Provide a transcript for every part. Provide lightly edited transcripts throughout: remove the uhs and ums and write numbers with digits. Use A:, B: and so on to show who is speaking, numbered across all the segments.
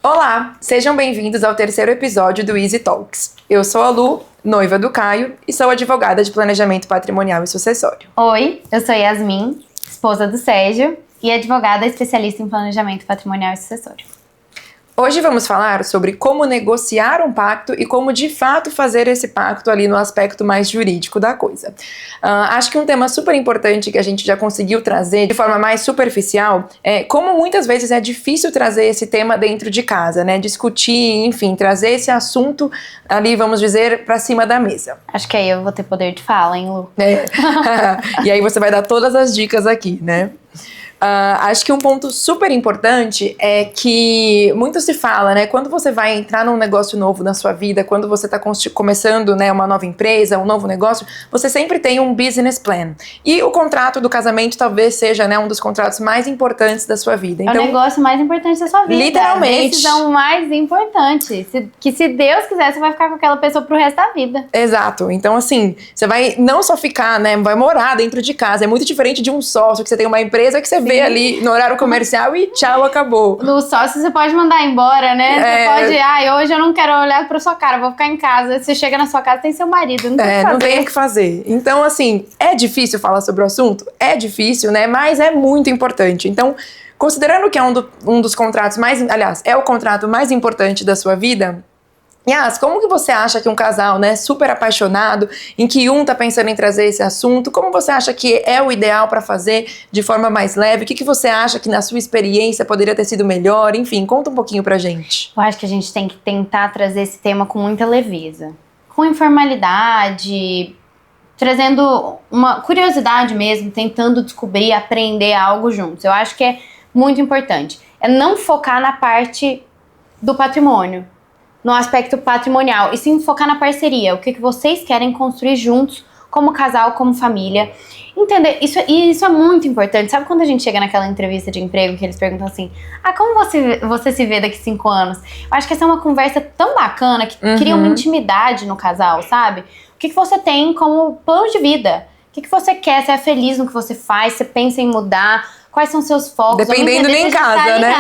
A: Olá, sejam bem-vindos ao terceiro episódio do Easy Talks. Eu sou a Lu, noiva do Caio, e sou advogada de planejamento patrimonial e sucessório.
B: Oi, eu sou Yasmin, esposa do Sérgio e advogada especialista em planejamento patrimonial e sucessório.
A: Hoje vamos falar sobre como negociar um pacto e como de fato fazer esse pacto ali no aspecto mais jurídico da coisa. Acho que um tema super importante que a gente já conseguiu trazer de forma mais superficial é como muitas vezes é difícil trazer esse tema dentro de casa, né? Discutir, enfim, trazer esse assunto ali, vamos dizer, para cima da mesa.
B: Acho que aí eu vou ter poder de fala, hein, Lu?
A: E aí você vai dar todas as dicas aqui, né? Acho que um ponto super importante é que muito se fala, né? Quando você vai entrar num negócio novo na sua vida, quando você está começando, né, uma nova empresa, um novo negócio, você sempre tem um business plan. E o contrato do casamento talvez seja, né, um dos contratos mais importantes da sua vida.
B: Então, é o negócio mais importante da sua vida.
A: Literalmente.
B: A decisão mais importante. Que se Deus quiser, você vai ficar com aquela pessoa pro resto da vida.
A: Exato. Então, assim, você vai não só ficar, né, vai morar dentro de casa. É muito diferente de um sócio, que você tem uma empresa que você vê ali no horário comercial e tchau, acabou.
B: No sócio você pode mandar embora, né? Você pode, hoje eu não quero olhar pra sua cara, vou ficar em casa. Você chega na sua casa, tem seu marido, não tem o que fazer.
A: Não tem o que fazer. Então, assim, é difícil falar sobre o assunto? É difícil, né? Mas é muito importante. Então, considerando que é um dos contratos mais... Aliás, é o contrato mais importante da sua vida... Yas, como que você acha que um casal, né, super apaixonado, em que um tá pensando em trazer esse assunto, como você acha que é o ideal para fazer de forma mais leve? O que você acha que na sua experiência poderia ter sido melhor? Enfim, conta um pouquinho pra gente.
B: Eu acho que a gente tem que tentar trazer esse tema com muita leveza, com informalidade, trazendo uma curiosidade mesmo, tentando descobrir, aprender algo juntos. Eu acho que é muito importante. É não focar na parte do patrimônio, no aspecto patrimonial, e sim focar na parceria, o que vocês querem construir juntos, como casal, como família. Entender, isso é muito importante. Sabe quando a gente chega naquela entrevista de emprego que eles perguntam assim, como você se vê daqui 5 anos? Eu acho que essa é uma conversa tão bacana, que cria uma intimidade no casal, sabe? O que você tem como plano de vida? O que você quer? Você é feliz no que você faz? Você pensa em mudar? Quais são seus focos?
A: Dependendo nem em casa, né?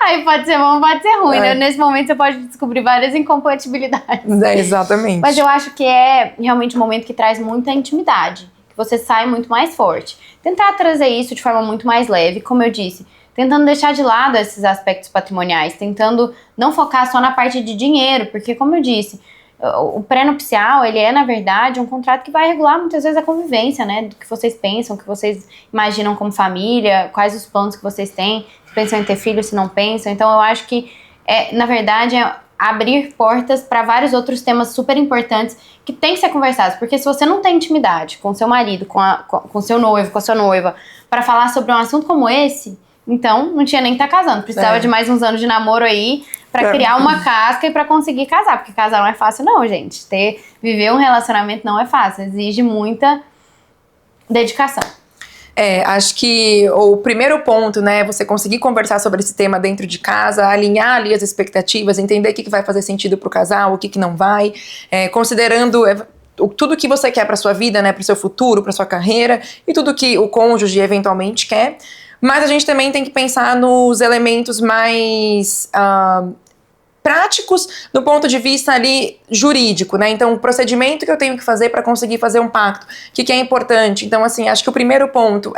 B: Aí pode ser bom, pode ser ruim, né? Nesse momento você pode descobrir várias incompatibilidades.
A: Exatamente.
B: Mas eu acho que é realmente um momento que traz muita intimidade, que você sai muito mais forte. Tentar trazer isso de forma muito mais leve, como eu disse, tentando deixar de lado esses aspectos patrimoniais, tentando não focar só na parte de dinheiro, porque como eu disse, o pré-nupcial, ele é, na verdade, um contrato que vai regular muitas vezes a convivência, né? Do que vocês pensam, o que vocês imaginam como família, quais os planos que vocês têm, se pensam em ter filhos, se não pensam. Então, eu acho que, na verdade, é abrir portas para vários outros temas super importantes que tem que ser conversados. Porque se você não tem intimidade com seu marido, com seu noivo, com a sua noiva, para falar sobre um assunto como esse, então não tinha nem que estar casando. Precisava de mais uns anos de namoro aí, pra criar uma casca e pra conseguir casar. Porque casar não é fácil não, gente. Viver um relacionamento não é fácil. Exige muita dedicação.
A: Acho que o primeiro ponto, né, você conseguir conversar sobre esse tema dentro de casa, alinhar ali as expectativas, entender o que vai fazer sentido pro casal, o que não vai, considerando tudo que você quer pra sua vida, né, pro seu futuro, pra sua carreira, e tudo que o cônjuge eventualmente quer. Mas a gente também tem que pensar nos elementos mais práticos do ponto de vista ali jurídico, né? Então, o procedimento que eu tenho que fazer para conseguir fazer um pacto, o que é importante. Então, assim, acho que o primeiro ponto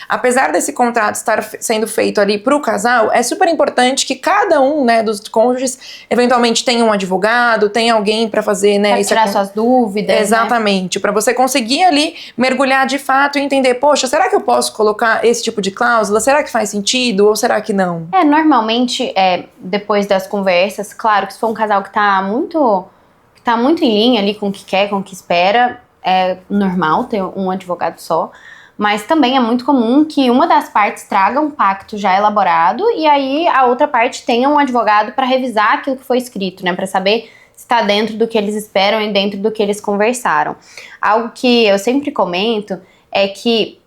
A: apesar desse contrato estar sendo feito ali para o casal, é super importante que cada um, né, dos cônjuges, eventualmente tenha um advogado, tenha alguém para fazer, né?
B: Pra tirar suas dúvidas.
A: Exatamente, né? Para você conseguir ali mergulhar de fato e entender, poxa, será que eu posso colocar esse tipo de cláusula? Será que faz sentido ou será que não?
B: Normalmente, depois das conversas, claro que se for um casal que tá muito em linha ali com o que quer, com o que espera, é normal ter um advogado só, mas também é muito comum que uma das partes traga um pacto já elaborado e aí a outra parte tenha um advogado para revisar aquilo que foi escrito, né, para saber se está dentro do que eles esperam e dentro do que eles conversaram. Algo que eu sempre comento é que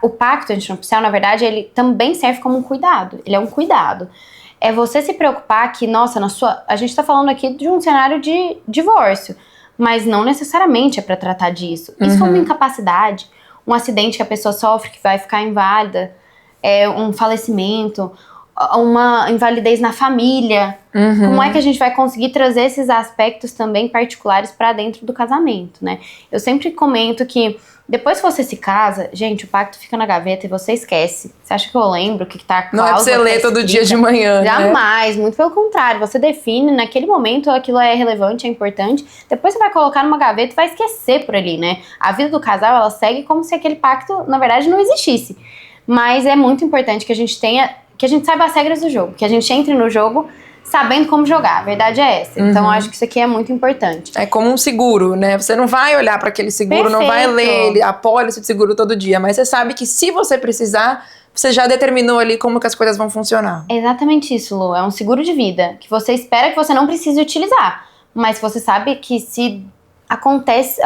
B: o pacto antinupcial, na verdade, ele também serve como um cuidado, ele é um cuidado. É você se preocupar que, nossa, a gente tá falando aqui de um cenário de divórcio, mas não necessariamente é pra tratar disso. Isso foi uma incapacidade, um acidente que a pessoa sofre que vai ficar inválida, um falecimento, uma invalidez na família. Como é que a gente vai conseguir trazer esses aspectos também particulares para dentro do casamento, né? Eu sempre comento que depois que você se casa, gente, o pacto fica na gaveta e você esquece. Você acha que eu lembro o que tá a cláusula?
A: Não é pra você ler todo dia de manhã,
B: Jamais, muito pelo contrário. Você define, naquele momento aquilo é relevante, é importante. Depois você vai colocar numa gaveta e vai esquecer por ali, né? A vida do casal, ela segue como se aquele pacto, na verdade, não existisse. Mas é muito importante que a gente saiba as regras do jogo, que a gente entre no jogo sabendo como jogar, a verdade é essa. Então, acho que isso aqui é muito importante.
A: É como um seguro, né? Você não vai olhar para aquele seguro, não vai ler a pólice de seguro todo dia, mas você sabe que se você precisar, você já determinou ali como que as coisas vão funcionar.
B: É exatamente isso, Lu. É um seguro de vida, que você espera que você não precise utilizar, mas você sabe que se acontecer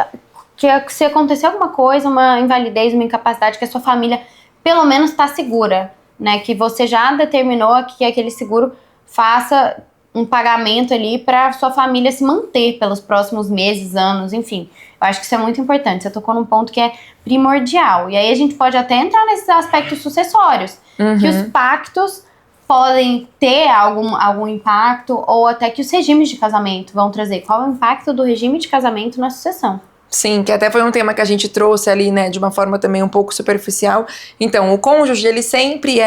B: alguma coisa, uma invalidez, uma incapacidade, que a sua família pelo menos está segura, né? Que você já determinou que aquele seguro faça um pagamento ali para sua família se manter pelos próximos meses, anos, enfim. Eu acho que isso é muito importante. Você tocou num ponto que é primordial. E aí a gente pode até entrar nesses aspectos sucessórios, que os pactos podem ter algum impacto, ou até que os regimes de casamento vão trazer. Qual é o impacto do regime de casamento na sucessão?
A: Sim, que até foi um tema que a gente trouxe ali, né, de uma forma também um pouco superficial. Então, o cônjuge, ele sempre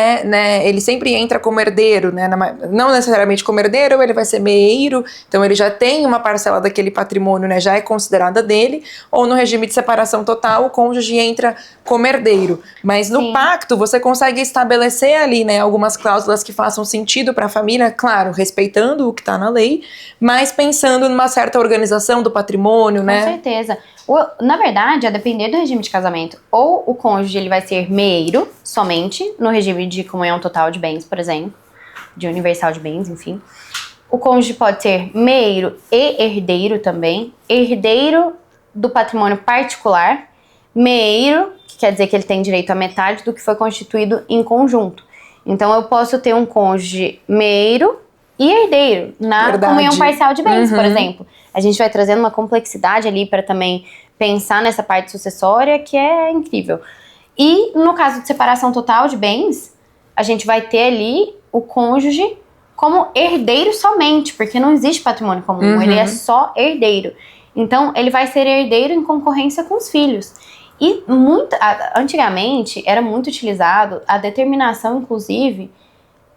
A: ele sempre entra como herdeiro, né, não necessariamente como herdeiro, ele vai ser meeiro, então ele já tem uma parcela daquele patrimônio, né, já é considerada dele, ou no regime de separação total, o cônjuge entra como herdeiro. Mas no pacto, você consegue estabelecer ali, né, algumas cláusulas que façam sentido para a família, claro, respeitando o que está na lei, mas pensando numa certa organização do patrimônio, né?
B: Com certeza. Na verdade, a depender do regime de casamento, ou o cônjuge ele vai ser meeiro somente, no regime de comunhão total de bens, por exemplo, de universal de bens, enfim. O cônjuge pode ser meeiro e herdeiro também, herdeiro do patrimônio particular, meeiro, que quer dizer que ele tem direito à metade do que foi constituído em conjunto. Então, eu posso ter um cônjuge meeiro e herdeiro na comunhão parcial de bens, por exemplo. A gente vai trazendo uma complexidade ali para também pensar nessa parte sucessória que é incrível. E no caso de separação total de bens, a gente vai ter ali o cônjuge como herdeiro somente, porque não existe patrimônio comum, ele é só herdeiro. Então, ele vai ser herdeiro em concorrência com os filhos. E antigamente era muito utilizado a determinação, inclusive,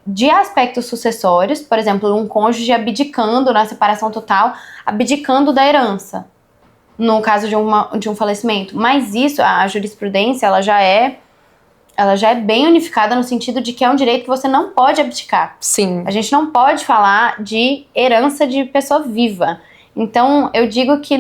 B: de aspectos sucessórios, por exemplo, um cônjuge abdicando na separação total, abdicando da herança, no caso de um falecimento. Mas isso, a jurisprudência, ela já é bem unificada no sentido de que é um direito que você não pode abdicar.
A: Sim.
B: A gente não pode falar de herança de pessoa viva. Então, eu digo que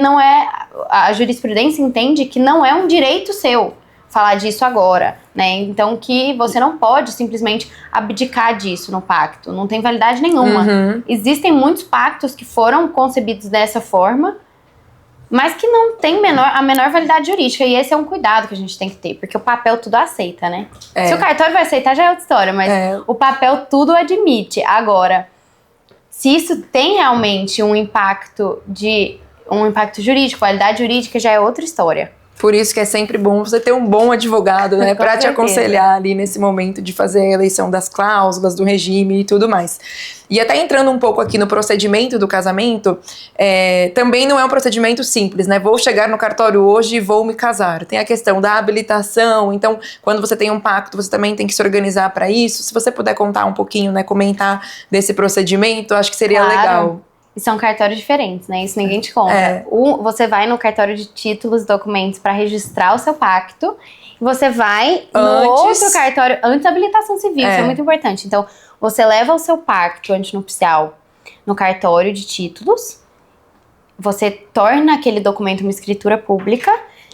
B: a jurisprudência entende que não é um direito seu falar disso agora, né? Então, que você não pode simplesmente abdicar disso no pacto. Não tem validade nenhuma. Existem muitos pactos que foram concebidos dessa forma, mas que não tem a menor validade jurídica. E esse é um cuidado que a gente tem que ter, porque o papel tudo aceita, né? Se o cartório vai aceitar, já é outra história, mas o papel tudo admite. Agora, se isso tem realmente um impacto jurídico, validade jurídica, já é outra história.
A: Por isso que é sempre bom você ter um bom advogado, né, para te aconselhar ali nesse momento de fazer a eleição das cláusulas, do regime e tudo mais. E até entrando um pouco aqui no procedimento do casamento, também não é um procedimento simples, né? Vou chegar no cartório hoje e vou me casar. Tem a questão da habilitação, então quando você tem um pacto, você também tem que se organizar para isso. Se você puder contar um pouquinho, né, comentar desse procedimento, acho que seria legal.
B: E são cartórios diferentes, né? Isso ninguém te conta. Você vai no cartório de títulos e documentos para registrar o seu pacto. E você vai no outro cartório antes da habilitação civil. Isso é muito importante. Então, você leva o seu pacto antinupcial no cartório de títulos. Você torna aquele documento uma escritura pública.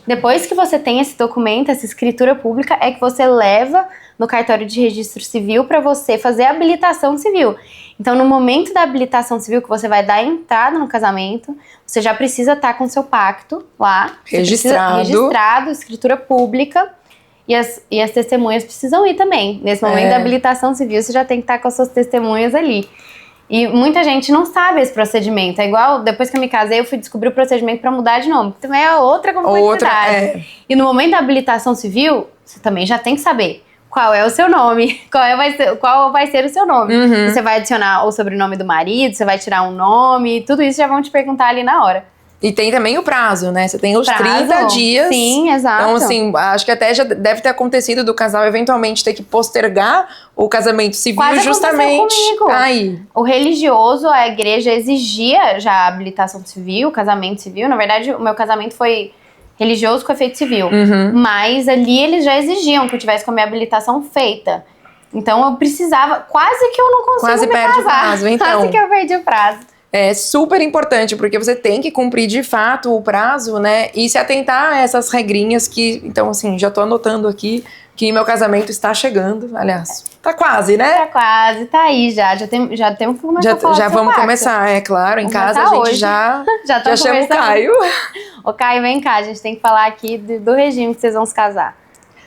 B: Depois que você tem esse documento, essa escritura pública, é que você leva no cartório de registro civil para você fazer a habilitação civil. Então, no momento da habilitação civil, que você vai dar entrada no casamento, você já precisa estar com o seu pacto lá. Registrado, escritura pública. E as testemunhas precisam ir também. Nesse momento da habilitação civil, você já tem que estar com as suas testemunhas ali. E muita gente não sabe esse procedimento. É igual, depois que eu me casei, eu fui descobrir o procedimento para mudar de nome. Também é outra complexidade. E no momento da habilitação civil, você também já tem que saber. qual é o seu nome, qual vai ser o seu nome.
A: Uhum.
B: Você vai adicionar o sobrenome do marido, você vai tirar um nome, tudo isso já vão te perguntar ali na hora.
A: E tem também o prazo, né? Você tem os 30 dias.
B: Sim, exato.
A: Então, assim, acho que até já deve ter acontecido do casal eventualmente ter que postergar o casamento civil.
B: Quase
A: justamente
B: comigo.
A: aí.
B: O religioso, a igreja exigia já a habilitação civil, casamento civil. Na verdade, o meu casamento foi religioso com efeito civil.
A: Uhum.
B: Mas ali eles já exigiam que eu tivesse com a minha habilitação feita. Então eu precisava, quase que eu não consigo
A: Quase
B: me
A: perde
B: casar.
A: o prazo, então.
B: Quase que eu perdi o prazo.
A: É super importante, porque você tem que cumprir de fato o prazo, né? E se atentar a essas regrinhas que... Então, assim, já tô anotando aqui que meu casamento está chegando. Aliás, tá quase, né?
B: Tá quase, tá aí já. Já temos que começar a falar
A: Já
B: do seu
A: vamos
B: pacto.
A: começar, é claro. Em
B: Vamos
A: casa a
B: começar
A: gente
B: hoje.
A: já
B: Já
A: chama o
B: conversando.
A: Caio.
B: Ô Caio, vem cá, a gente tem que falar aqui do regime que vocês vão se casar.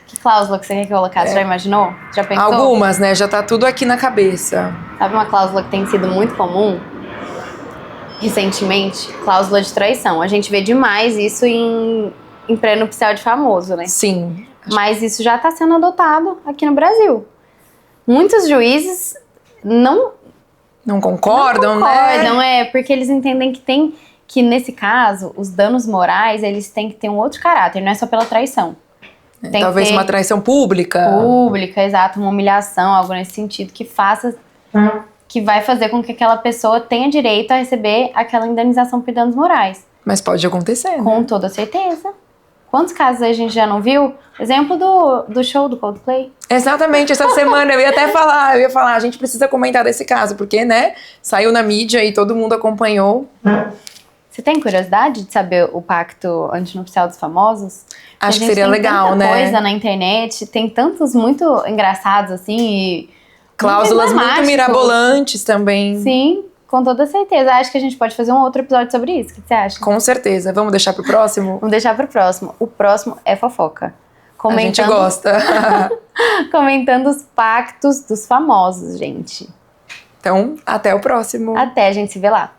B: Que cláusula que você quer colocar? Você já imaginou? Já pensou?
A: Algumas, né? Já tá tudo aqui na cabeça.
B: Sabe uma cláusula que tem sido muito comum recentemente? Cláusula de traição. A gente vê demais isso em pré-nupcial de famoso, né?
A: Sim.
B: Mas isso já está sendo adotado aqui no Brasil. Muitos juízes não
A: concordam, né?
B: Porque eles entendem que nesse caso, os danos morais, eles têm que ter um outro caráter, não é só pela traição. Tem
A: Talvez
B: que ter
A: uma traição pública.
B: Pública, exato, uma humilhação, algo nesse sentido, que vai fazer com que aquela pessoa tenha direito a receber aquela indenização por danos morais.
A: Mas pode acontecer, né?
B: Com toda certeza. Quantos casos a gente já não viu? Exemplo do show do Coldplay.
A: Exatamente, essa semana eu ia falar, a gente precisa comentar desse caso, porque, né, saiu na mídia e todo mundo acompanhou.
B: Você tem curiosidade de saber o pacto antinupcial dos famosos?
A: Acho que seria legal, né?
B: Tem tanta coisa na internet, tem tantos muito engraçados, assim, e
A: cláusulas muito mirabolantes também.
B: Sim, com toda certeza. Acho que a gente pode fazer um outro episódio sobre isso. O que você acha?
A: Com certeza. Vamos deixar pro próximo?
B: Vamos deixar pro próximo. O próximo é fofoca.
A: A gente gosta.
B: Comentando os pactos dos famosos, gente.
A: Então, até o próximo.
B: Até, a gente se vê lá.